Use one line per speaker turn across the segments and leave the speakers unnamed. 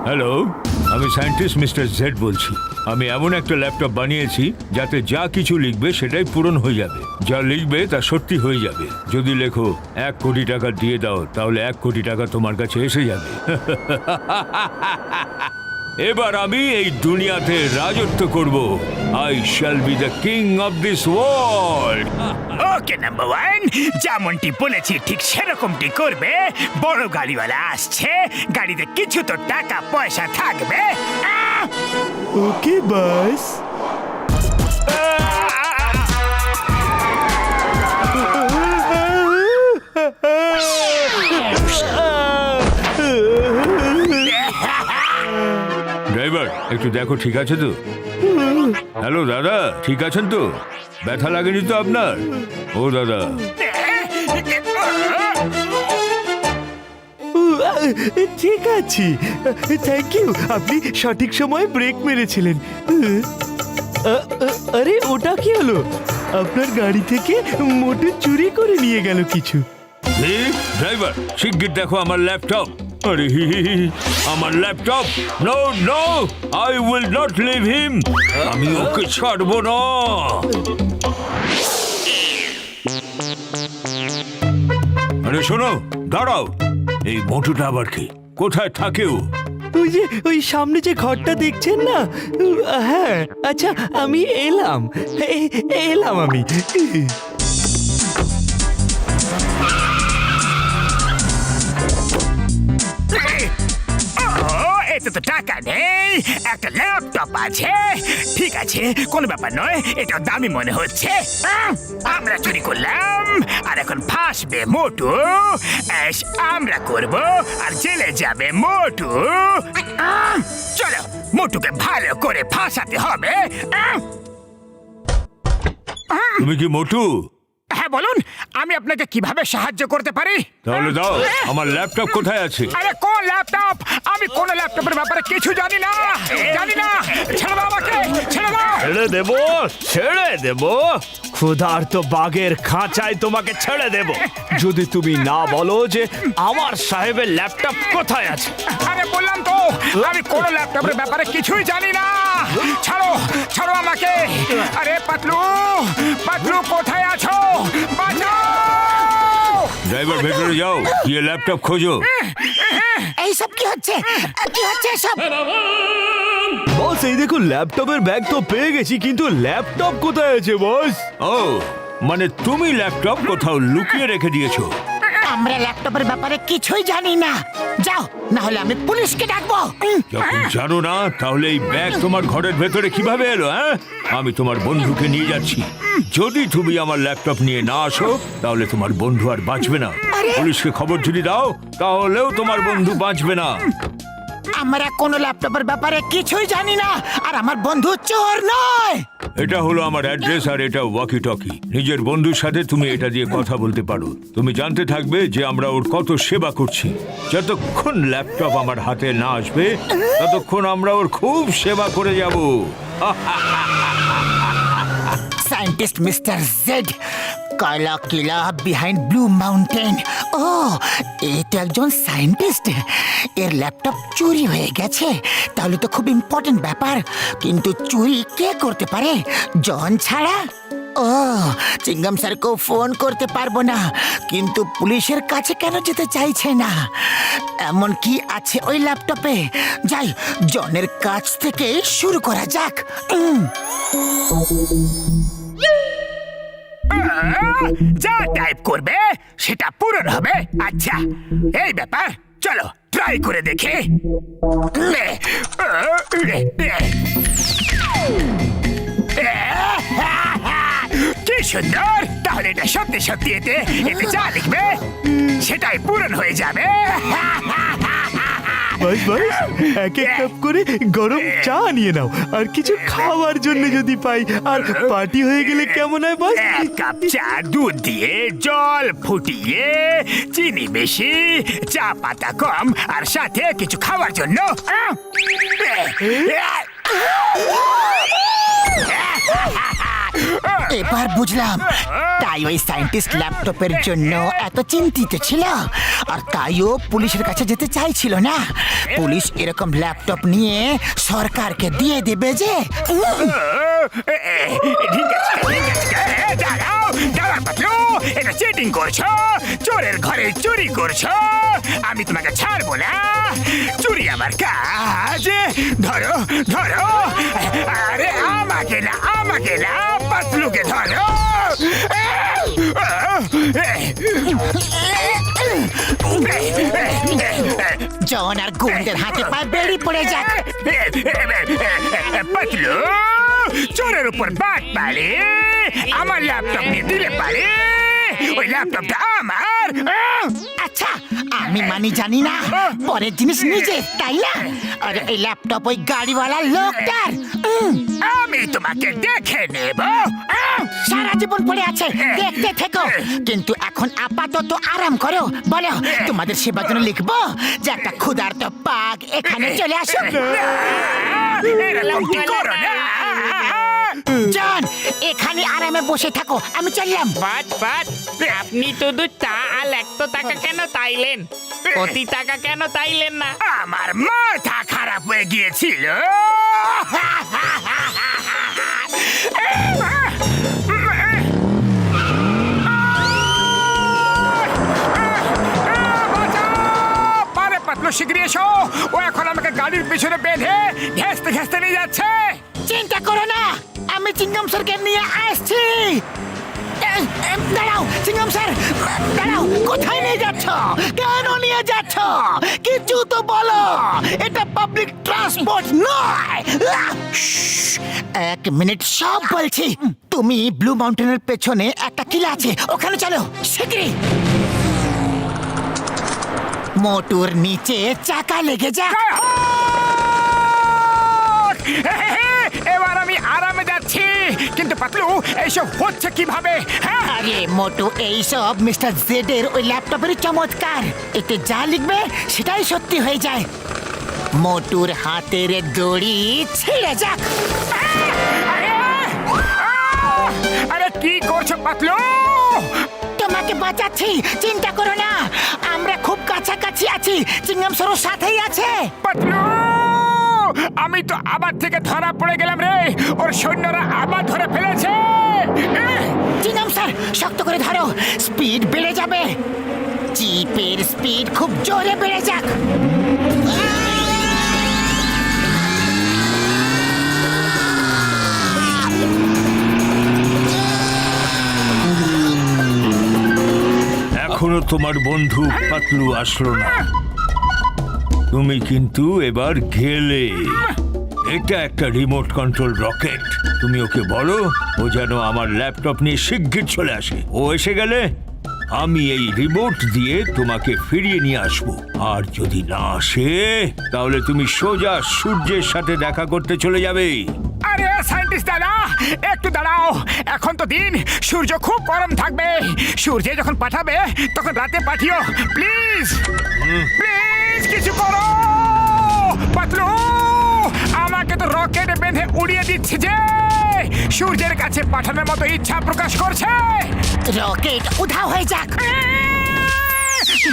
Hello, আমি scientist mister Z বলছি। আমি এমন একটা ল্যাপটপ বানিয়েছি যাতে যা কিছু লিখবে সেটাই পূরণ হয়ে যাবে। যা লিখবে তা সত্যি হয়ে যাবে। যদি লেখো 1 কোটি টাকা দিয়ে দাও, তাহলে 1 কোটি টাকা তোমার কাছে এসে যাবে। এবার আমি এই দুনিয়াতে রাজত্ব করব। I shall be the king of this world.
Okay number one, যেমনটি বলেছি ঠিক সেরকমটি করবে। বড় গাড়িওয়ালা আসছে, গাড়িতে কিছু তো টাকা পয়সা থাকবে।
ওকে বস।
ড্রাইভার, একটু দেখো ঠিক আছে তো? হ্যালো দাদা, ঠিক আছেন তো? ব্যথা লাগেনি তো আপনার? ও দাদা,
ঠিক আছে, থ্যাংক ইউ। আপনি সঠিক সময়ে ব্রেক মেরেছিলেন। আরে ওটা কি হলো? আপনার গাড়ি থেকে মোটর চুরি করে নিয়ে গেল কিছু।
ড্রাইভার শিগগির দেখো আমার ল্যাপটপ। আরে আমার laptop. No no, I will not leave him. আমি ওকে ছাড়বো না। আরে শোনো, দাঁড়াও। এই মোটুটা আবার কি? কোথায় থাকে ও?
ওই সামনে যে ঘরটা দেখছেন না? হ্যাঁ, আচ্ছা আমি এলাম আমি।
এতে তো টাকা নেই, একটা ল্যাপটপ আছে। ঠিক আছে, কোনো ব্যাপার নয়, এটা দামি মনে হচ্ছে। আমরা চুরি করলাম আর এখন ফাঁসবে মোটু। এস আমরা করব আর জেলে যাবে মোটু। চলো, মোটুকে ভালো করে ফাঁসাতে হবে।
তুমি কি মোটু?
হ্যাঁ বলুন, আমি আপনাকে কিভাবে সাহায্য করতে পারি?
তাহলে দাও, আমার ল্যাপটপ কোথায় আছে?
আরে কোন ল্যাপটপ? আমি কোন ল্যাপটপের ব্যাপারে কিছু জানি না। ছেড়ে দাও আমাকে, ছেড়ে দাও।
ছেড়ে দেব ক্ষুধার্ত বাঘের খাঁচায় তোমাকে ছেড়ে দেব যদি তুমি না বলো যে আমার সাহেবের ল্যাপটপ কোথায় আছে।
আরে বললাম তো, আমি কোন ল্যাপটপের ব্যাপারে কিছুই জানি না। ছাড়ো, ছাড়ো আমাকে। আরে পাতলু, পাতলু কোথায় আছো? বাঁচাও।
ড্রাইভার ভেতরে যাও, গিয়ে ল্যাপটপ খোঁজো।
এইসব কি হচ্ছে? কি হচ্ছে এসব?
বস, এই দেখুন ল্যাপটপের ব্যাগ তো পেয়ে গেছি, কিন্তু ল্যাপটপ কোথায় আছে বস?
ও, মানে তুমি ল্যাপটপ কোথাও লুকিয়ে রেখে দিয়েছো?
আমরা ল্যাপটপের ব্যাপারে কিছুই জানি না। যাও, না হলে আমি পুলিশকে ডাকবো।
যখন জানো না, তাহলে এই ব্যাগ তোমার ঘরের ভেতরে কিভাবে এলো? হ্যাঁ, আমি তোমার বন্ধুকে নিয়ে যাচ্ছি। যদি তুমি আমার ল্যাপটপ নিয়ে না আসো, তাহলে তোমার বন্ধু আর বাঁচবে না। পুলিশকে খবর যদি দাও, তাহলেও তোমার বন্ধু বাঁচবে না।
আমরা কোনো ল্যাপটপের ব্যাপারে কিছুই জানি না, আর আমার বন্ধু চোর নয়।
এটা হলো আমার অ্যাড্রেস, আর এটা ওয়াকি টকি। নিজের বন্ধুর সাথে তুমি এটা দিয়ে কথা বলতে পারো। তুমি জানতে থাকবে যে আমরা ওর কত সেবা করছি। যতক্ষণ ল্যাপটপ আমার হাতে না আসবে, ততক্ষণ আমরা ওর খুব সেবা করে যাব।
সায়েন্টিস্ট মিস্টার জেড, কালা কিলা বিহাইন্ড ব্লু মাউন্টেন। ও, এই তো একজন সায়েন্টিস্ট। এর ল্যাপটপ চুরি হয়ে গেছে, তাহলে তো খুব ইম্পর্টেন্ট ব্যাপার। কিন্তু চুরি কে করতে পারে? জন ছাড়া? ও, চিঙ্গাম স্যারকেও ফোন করতে পারবো না, কিন্তু পুলিশের কাছে কেন যেতে চাইছে না? এমন কি আছে ওই ল্যাপটপে? যাই, জনের কাছ থেকে শুরু করা যাক। যা টাইপ করবে সেটা পূরণ হবে। আচ্ছা, এই ব্যাপার, চলো ট্রাই করে দেখে। কি সুন্দর! তাহলে এটা সত্যি সত্যি এতে যা লিখবে সেটাই পূরণ হয়ে যাবে।
বস বস, এক এক কাপ করে গরম চা নিয়ে নাও, আর কিছু খাওয়ার জন্য যদি পাই। আর পার্টি হয়ে গেলে কেমন হয় বস?
1 কাপ চা দুধ দিয়ে জল ফুটিয়ে, চিনি বেশি, চা পাতা কম, আর সাথে কিছু খাওয়ার জন্য। এবার বুঝলাম তাই ওই সায়েন্টিস্ট ল্যাপটপের জন্য এত চিন্তিত ছিল আর তাইও পুলিশের কাছে যেতে চাইছিল না। পুলিশ এরকম ল্যাপটপ নিয়ে সরকারকে দিয়ে দেবে যে
ঠিক আছে দাঁড়াও দাঁড়া পাতলু, এটা চিটিং করছো, চোরের ঘরে চুরি করছো, আমি তোমাকে ছাড়বো না। চুরি আমার কাজ, ধরো ধরো। আরে আমাকে না পাতলুকে ধরো।
জন আর গুন্ডের হাতে পায়ে বেরিয়ে পড়ে যাক।
পাতলু চোরের উপর বাট পারে, আমার ল্যাপটপ নিয়ে দিলে পারে, ওই ল্যাপটপটা আমার।
আচ্ছা আমি মানি জানি না, পরের জিনিস নিজে তাই না? আর এই ল্যাপটপ ওই গাড়িওয়ালা লোকটার।
আমি তোমাকে দেখে নেব।
সারা জীবন পড়ে আছে, দেখতে থেকো। কিন্তু এখন আপাতত আরাম করো। বলো তোমাদের সেবার জন্য লিখবো যে একটা ক্ষুধার্ত পাক এখানে চলে আসো।
এরকমটি করো না।
জন এখানে আরামে বসে থাকো, আমি চললাম।
বাট আপনি শুধু চা আর 100 টাকা কেন তাইলেন? কোটি টাকা কেন তাইলেন না?
আমার মাথা খারাপ হয়ে গিয়েছিল। পারে পাতলু শিগগিরি এসো, ও এখন আমাকে গাড়ির পিছনে বেঁধে ঘেঁষতে ঘেঁষতে নিয়ে যাচ্ছে।
চিন্তা করো না, আমি চিংগাম স্যারকে নিয়ে আসছি। দাঁড়াও চিংগাম স্যার, দাঁড়াও। কোথায় নিয়ে যাচ্ছ? কেন নিয়ে যাচ্ছ? কিছু তো বলো, এটা পাবলিক ট্রান্সপোর্ট নয়। এক মিনিট, সব বলছি। তুমি ব্লু মাউন্টেনের পেছনে একটা কিলা আছে, ওখানে চলো শিগগিরই। মোটর নিচে চাকা লেগে যাক।
এবার আমি আরামে যাচ্ছি, কিন্তু পাতলু এইসব হচ্ছে কিভাবে? হ্যাঁ
আরে মোটু, এইসব মিস্টার জেড এর ওই ল্যাপটপের চমৎকার। এতে যা লিখবে সেটাই সত্যি হয়ে যায়। মোটুর হাতের দড়ি ছিঁড়ে যাক।
আরে কি করছো পাতলু?
তোমাকে বাঁচাচ্ছি, চিন্তা করো না। আমরা খুব কাছাকাছি আছি, চিংগাম স্যারও সাথেই আছে।
পাতলু আমি তো আবার থেকে ধরা পড়ে গেলাম রে, ওর সৈন্যরা আবার ধরে ফেলেছে।
চিংগাম স্যার শক্ত করে ধরো, স্পিড বেড়ে যাবে। জিপের স্পিড খুব জোরে বেড়ে যাক।
এখনো তোমার বন্ধু পাতলু আসলো না, তুমি কিন্তু এবার গেলে। এটা একটা রিমোট কন্ট্রোল রকেট। তুমি ওকে বলো ও যেন আমার ল্যাপটপ নিয়ে শিগগির চলে আসে। ও এসে গেলে আমি এই রিমোট দিয়ে তোমাকে ফিরিয়ে নিয়ে আসবো। আর যদি না আসে তাহলে তুমি সোজা সূর্যের সাথে দেখা করতে চলে যাবে।
আরে সায়েন্টিস্ট দাদা একটু দাঁড়াও, এখন তো দিন, সূর্য খুব গরম থাকবে। সূর্যে যখন পাঠাবে তখন রাতে পাঠিও, প্লিজ প্লিজ কিছু করো। পাতলু আমাকে তো রকেটে বেঁধে উড়িয়ে দিচ্ছে যে, সূর্যের কাছে পাঠানোর মতো ইচ্ছা প্রকাশ করছে।
রকেট উধাও হয়ে যাক।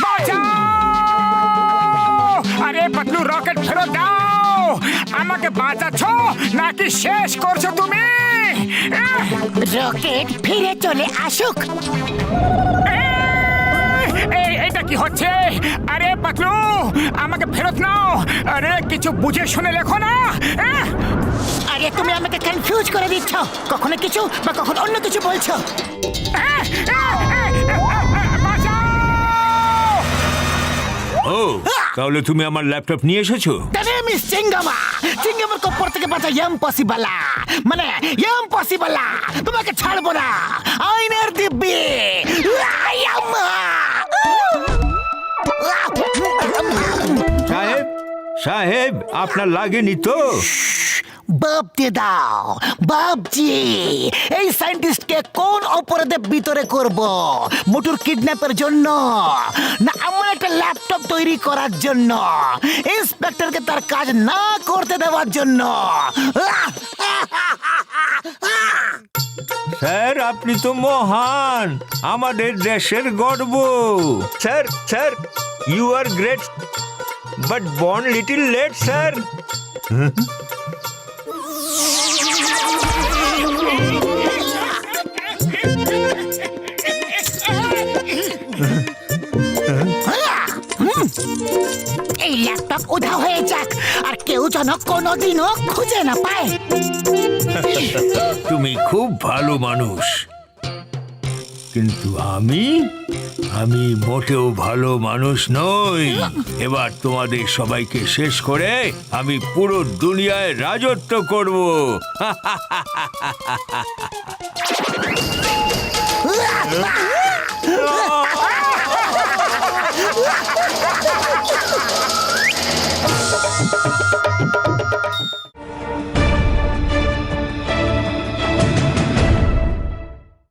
বাঁচাও! আরে পাতলু রকেট ফেরত দাও। আমাকে বাঁচাচ্ছ নাকি শেষ করছো তুমি?
রকেট ফিরে চলে আসুক।
এটা কি হচ্ছে? আরে পাতলু আমাকে ফেরত নাও। আরে কিছু বুঝে শুনে লেখো না।
আরে তুমি আমাকে কনফিউজ করে দিচ্ছ, কখনো কিছু বা কখনো অন্য কিছু বলছো।
ও তাহলে তুমি আমার ল্যাপটপ নিয়ে এসেছো?
মিস চিঙ্গামা, চিঙ্গামার কপ্পর থেকে বাঁচা ইম্পসিবল, মানে ইম্পসিবল। তোমাকে ছাড়বো না, আইনের দিব্যি।
সাহেব সাহেব আপনার লাগেনি তো?
বাপ দিয়ে দাও বাপজি। এই সায়েন্টিস্টকে কোন অপরাধে ভিতরে করব? মোটর কিডন্যাপের জন্য না আমার একটা ল্যাপটপ তৈরি করার জন্য? ইন্সপেক্টরকে তার কাজ না করতে দেওয়ার জন্য?
স্যার আপনি তো মহান, আমাদের দেশের গর্ব। Sir sir you are great but born little late sir.
এই ল্যাপটপ উধাও হয়ে যাক, আর কেউ যেন কোনোদিনও খুঁজে না পায়।
তুমি খুব ভালো মানুষ, কিন্তু আমি মোটেও ভালো মানুষ নই। এবার তোমাদের সবাইকে শেষ করে আমি পুরো দুনিয়ায় রাজত্ব করব।